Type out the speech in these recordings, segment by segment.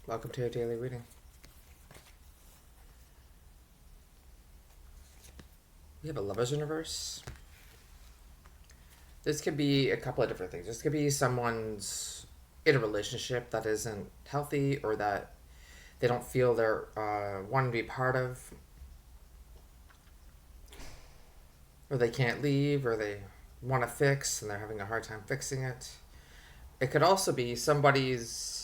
Welcome to your daily reading. We have a Lover's Universe. This could be a couple of different things. This could be someone's in a relationship that isn't healthy, or that they don't feel they're want to be part of, or they can't leave, or they want to fix and they're having a hard time fixing it. It could also be somebody's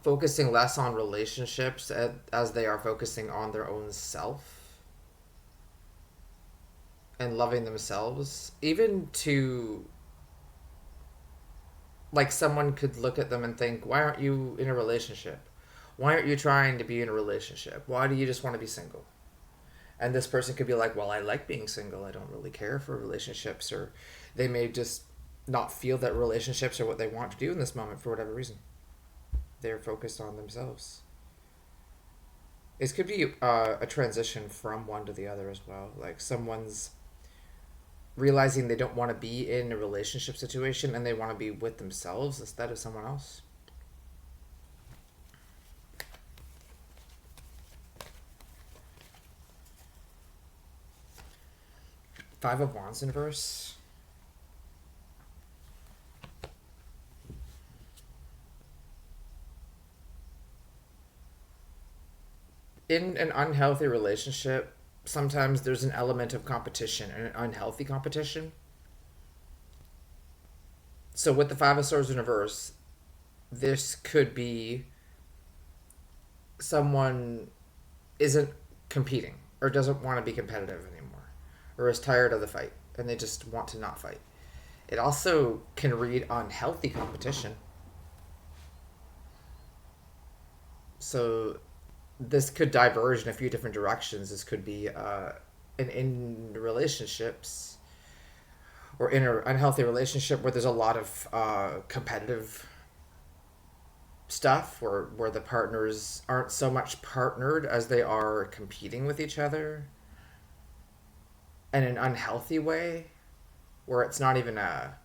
focusing less on relationships as they are focusing on their own self and loving themselves. Even to, like, someone could look at them and think, why aren't you in a relationship? Why aren't you trying to be in a relationship? Why do you just want to be single? And this person could be like, well, I like being single. I don't really care for relationships. Or they may just not feel that relationships are what they want to do in this moment for whatever reason. They're focused on themselves. This could be a transition from one to the other as well. Like, someone's realizing they don't want to be in a relationship situation and they want to be with themselves instead of someone else. Five of Wands in verse. In an unhealthy relationship, sometimes there's an element of competition, and an unhealthy competition. So with the Five of Swords in reverse, this could be someone isn't competing or doesn't want to be competitive anymore, or is tired of the fight and they just want to not fight. It also can read unhealthy competition. So this could diverge in a few different directions. This could be in relationships, or in an unhealthy relationship where there's a lot of competitive stuff, where the partners aren't so much partnered as they are competing with each other in an unhealthy way, where it's not even a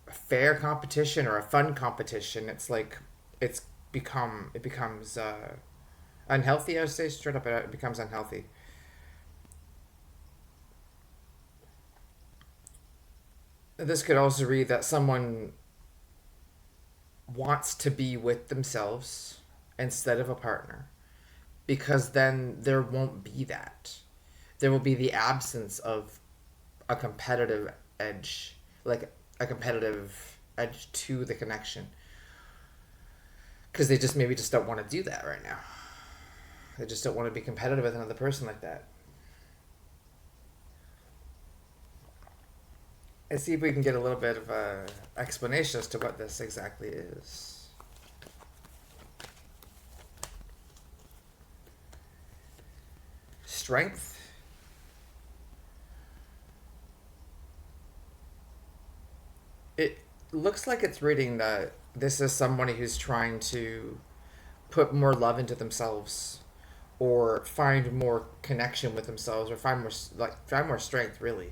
fair competition or a fun competition. It's like it becomes unhealthy. I would say straight up, it becomes unhealthy. This could also read that someone wants to be with themselves instead of a partner, because then there won't be that. There will be the absence of a competitive edge, like a competitive edge to the connection, because they just maybe just don't want to do that right now. They just don't want to be competitive with another person like that. And see if we can get a little bit of a explanation as to what this exactly is. Strength. It looks like it's reading that this is somebody who's trying to put more love into themselves, or find more connection with themselves, or find more strength, really,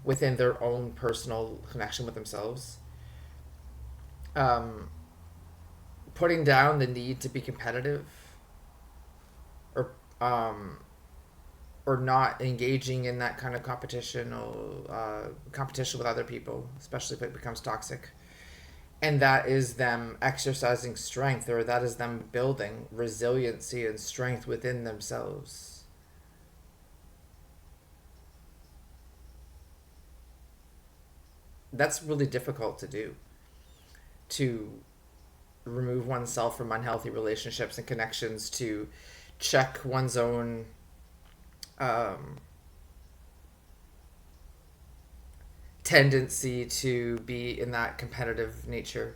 within their own personal connection with themselves. Um, Putting down the need to be competitive, or or not engaging in that kind of competition, or competition with other people, especially if it becomes toxic. And that is them exercising strength, or that is them building resiliency and strength within themselves. That's really difficult to do, to remove oneself from unhealthy relationships and connections, to check one's own um, tendency to be in that competitive nature,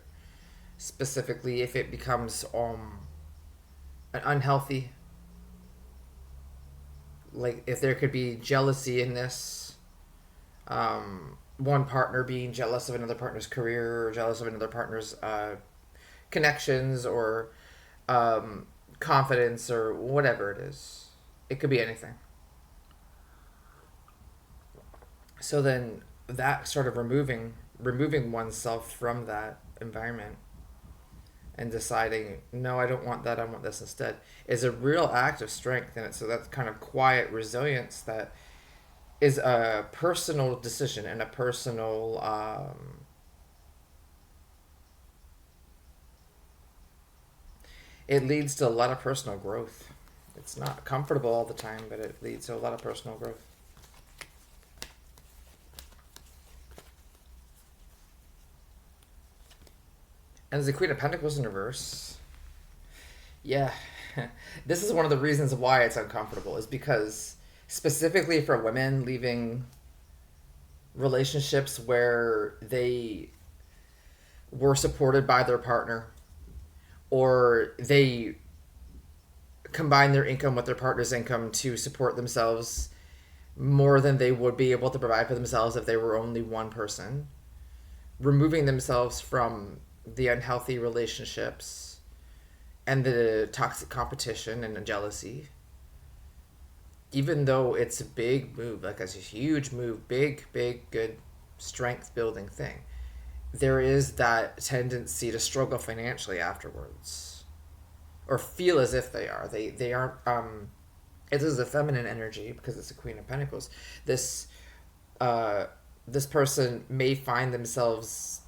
specifically if it becomes an unhealthy, like if there could be jealousy in this, one partner being jealous of another partner's career, or jealous of another partner's connections, or confidence, or whatever it is. It could be anything. So then that sort of removing oneself from that environment and deciding, no, I don't want that, I want this instead, is a real act of strength in it. So that's kind of quiet resilience that is a personal decision and a personal it leads to a lot of personal growth. It's not comfortable all the time, but it leads to a lot of personal growth. And as the Queen of Pentacles in reverse, yeah, this is one of the reasons why it's uncomfortable, is because specifically for women leaving relationships where they were supported by their partner, or they combine their income with their partner's income to support themselves more than they would be able to provide for themselves if they were only one person, removing themselves from the unhealthy relationships and the toxic competition and the jealousy. Even though it's a big move, like it's a huge move, big, good strength building thing, there is that tendency to struggle financially afterwards, or feel as if they are. They aren't. It is a feminine energy because it's a Queen of Pentacles. This person may find themselves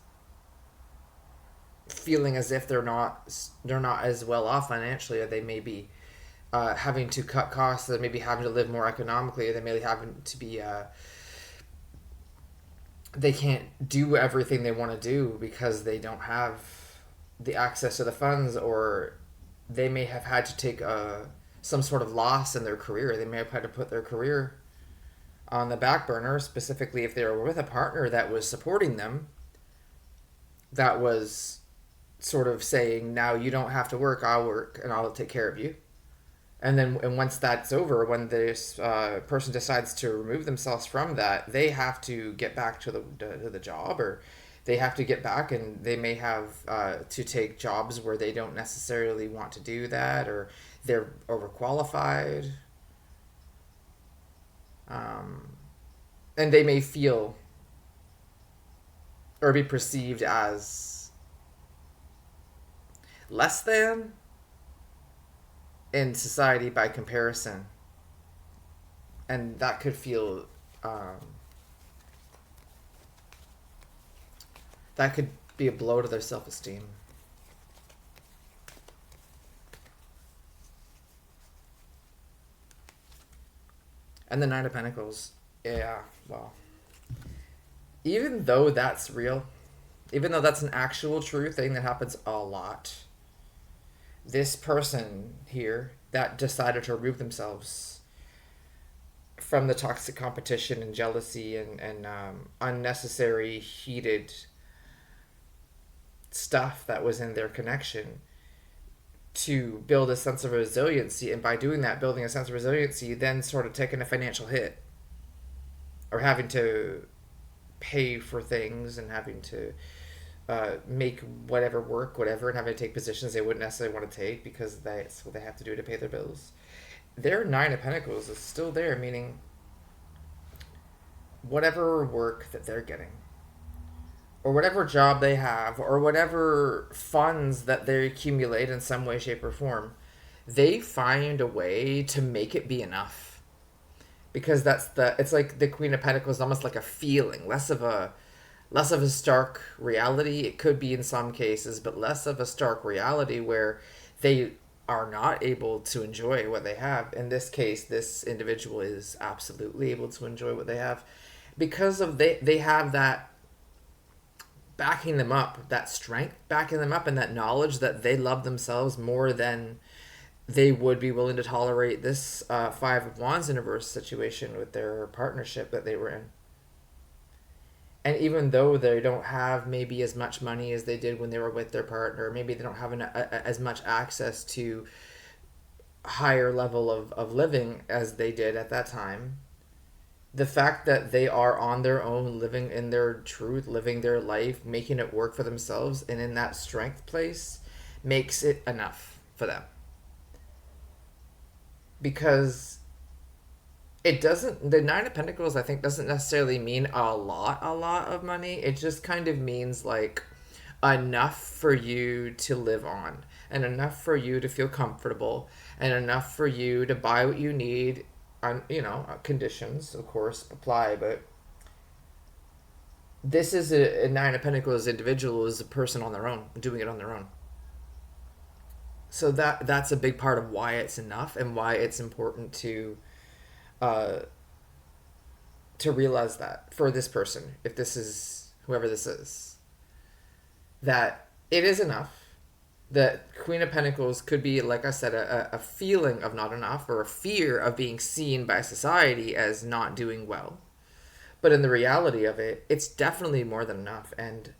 feeling as if they're not as well off financially, or they may be having to cut costs, or maybe having to live more economically, or they may be having to be they can't do everything they want to do because they don't have the access to the funds, or they may have had to take some sort of loss in their career. They may have had to put their career on the back burner, specifically if they were with a partner that was supporting them, that was sort of saying, now you don't have to work, I'll work and I'll take care of you. And once that's over, when this person decides to remove themselves from that, they have to get back to the job, or they have to get back, and they may have to take jobs where they don't necessarily want to do that, or they're overqualified. And they may feel or be perceived as less than in society by comparison, and that could feel that could be a blow to their self-esteem. And the Nine of Pentacles, yeah, well, even though that's real, even though that's an actual true thing that happens a lot, this person here that decided to remove themselves from the toxic competition and jealousy and unnecessary heated stuff that was in their connection, to build a sense of resiliency, and by doing that, building a sense of resiliency, then sort of taking a financial hit, or having to pay for things, and having to make whatever work, whatever, and having to take positions they wouldn't necessarily want to take because that's what they have to do to pay their bills. Their Nine of Pentacles is still there, meaning whatever work that they're getting, or whatever job they have, or whatever funds that they accumulate in some way, shape, or form, they find a way to make it be enough. Because it's like the Queen of Pentacles is almost like a feeling, less of a stark reality. It could be in some cases, but less of a stark reality where they are not able to enjoy what they have. In this case, this individual is absolutely able to enjoy what they have because of they have that backing them up, that strength backing them up, and that knowledge that they love themselves more than they would be willing to tolerate this Five of Wands in reverse situation with their partnership that they were in. And even though they don't have maybe as much money as they did when they were with their partner, maybe they don't have as much access to higher level of living as they did at that time, the fact that they are on their own, living in their truth, living their life, making it work for themselves, and in that strength place, makes it enough for them. Because the Nine of Pentacles, I think, doesn't necessarily mean a lot of money. It just kind of means like enough for you to live on, and enough for you to feel comfortable, and enough for you to buy what you need. On, conditions of course apply, but this is a Nine of Pentacles individual, is a person on their own, doing it on their own. So that's a big part of why it's enough, and why it's important uh, to realize that for this person, if this is whoever this is, that it is enough. That Queen of Pentacles could be, like I said, a feeling of not enough, or a fear of being seen by society as not doing well. But in the reality of it, it's definitely more than enough. And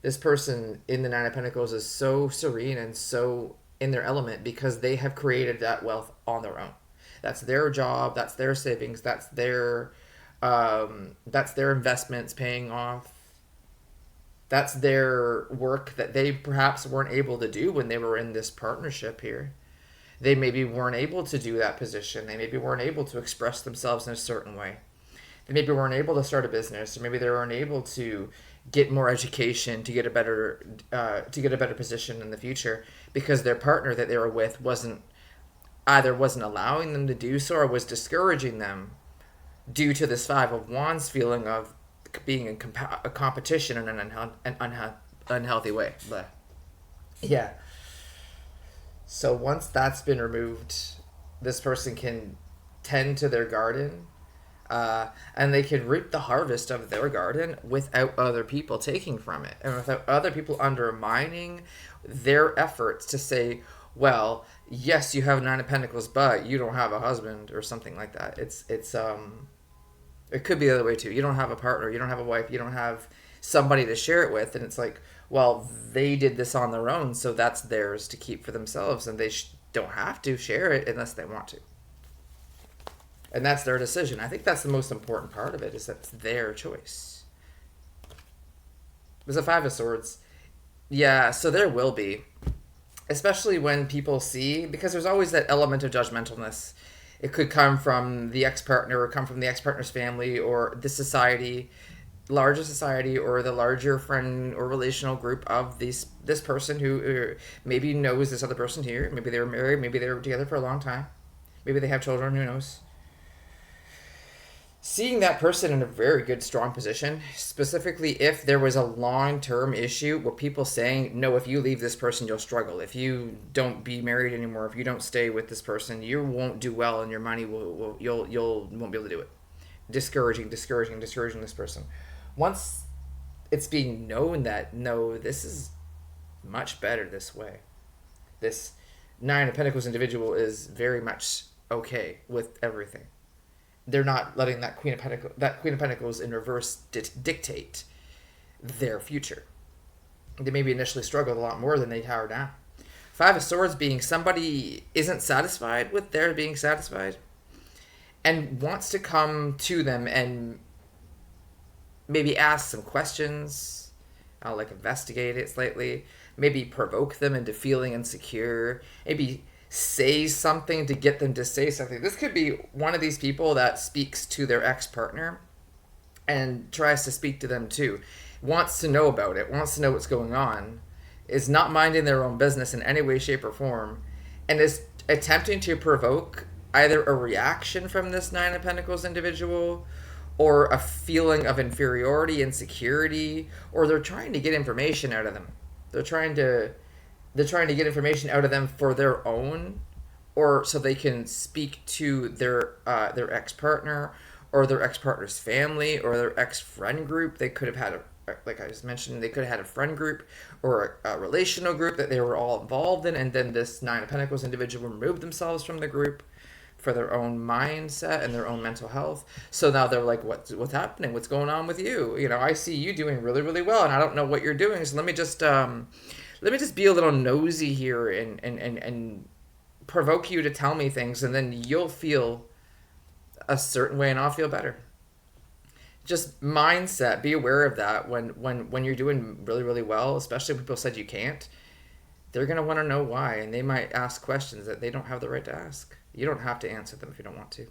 this person in the Nine of Pentacles is so serene and so in their element because they have created that wealth on their own. That's their job. That's their savings. That's their investments paying off. That's their work that they perhaps weren't able to do when they were in this partnership here. They maybe weren't able to do that position. They maybe weren't able to express themselves in a certain way. They maybe weren't able to start a business, or maybe they weren't able to get more education to get a better position in the future because their partner that they were with wasn't allowing them to do so, or was discouraging them due to this Five of Wands feeling of being in a competition in an unhealthy way. But yeah. So once that's been removed, this person can tend to their garden, and they can reap the harvest of their garden without other people taking from it, and without other people undermining their efforts to say, well, yes, you have Nine of Pentacles, but you don't have a husband, or something like that. It could be the other way too. You don't have a partner, you don't have a wife, you don't have somebody to share it with, and it's like, well, they did this on their own, so that's theirs to keep for themselves, and they don't have to share it unless they want to. And that's their decision. I think that's the most important part of it, is that's their choice. There's a Five of Swords. Yeah, so there will be. Especially when people see, because there's always that element of judgmentalness. It could come from the ex-partner, or come from the ex-partner's family, or the society, larger society, or the larger friend or relational group of this person who maybe knows this other person here. Maybe they were married, maybe they were together for a long time. Maybe they have children, who knows. Seeing that person in a very good, strong position, specifically if there was a long-term issue where people saying, no, if you leave this person, you'll struggle. If you don't be married anymore, if you don't stay with this person, you won't do well, and your money you won't be able to do it. Discouraging this person. Once it's being known that, no, this is much better this way. This Nine of Pentacles individual is very much okay with everything. They're not letting that Queen of Pentacles in reverse dictate their future. They maybe initially struggled a lot more than they are now. Five of Swords being somebody isn't satisfied with their being satisfied, and wants to come to them and maybe ask some questions, like investigate it slightly, maybe provoke them into feeling insecure, maybe say something to get them to say something. This could be one of these people that speaks to their ex-partner and tries to speak to them too. Wants to know about it, wants to know what's going on, is not minding their own business in any way, shape, or form, and is attempting to provoke either a reaction from this Nine of Pentacles individual, or a feeling of inferiority, insecurity, or they're trying to get information out of them. They're trying to get information out of them for their own, or so they can speak to their ex-partner, or their ex-partner's family, or their ex-friend group. They could have had like I just mentioned, they could have had a friend group or a relational group that they were all involved in, and then this Nine of Pentacles individual removed themselves from the group for their own mindset and their own mental health. So now they're like, what's happening? What's going on with you? I see you doing really, really well, and I don't know what you're doing. So let me just be a little nosy here and provoke you to tell me things, and then you'll feel a certain way and I'll feel better. Just mindset, be aware of that when you're doing really, really well, especially if people said you can't. They're going to want to know why, and they might ask questions that they don't have the right to ask. You don't have to answer them if you don't want to.